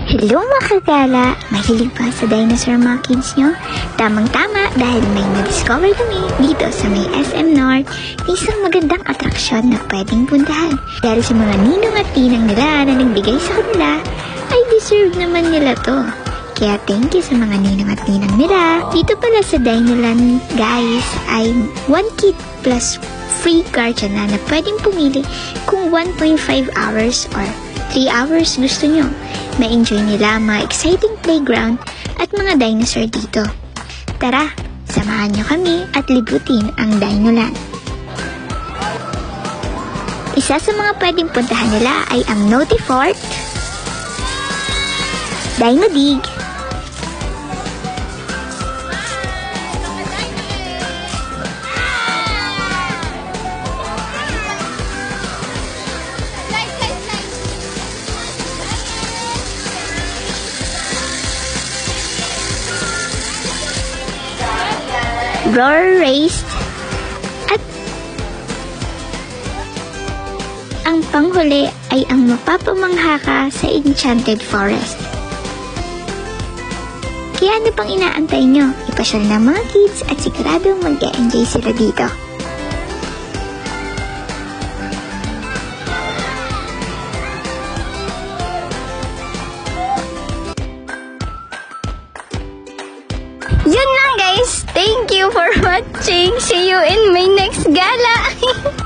Hello mga kagala! Mahilig ba sa dinosaur mga kids nyo? Tamang-tama dahil may na-discover kami dito sa may SM North na isang magandang atraksyon na pwedeng puntahan. Dahil sa mga ninong at tinang nila na nagbigay sa kanila, ay deserve naman nila to. Kaya thank you sa mga ninong at ninang nila. Dito pala sa Dinoland guys ay 1 kid plus free guardian na pwedeng pumili kung 1.5 hours or 3 hours gusto nyo. Ma-enjoy nila mga exciting playground at mga dinosaur dito. Tara, samahan nyo kami at libutin ang Dinoland. Isa sa mga pwedeng puntahan nila ay ang Naughty Fort, Dino Dig, Roar Race, at ang panghuli ay ang mapapamangha ka sa Enchanted Forest. Kaya ano pang inaantay nyo? Ipasyal na mga kids at siguradong mag-e-enjoy sila dito. Yun lang guys! Thank you for watching! See you in my next gala!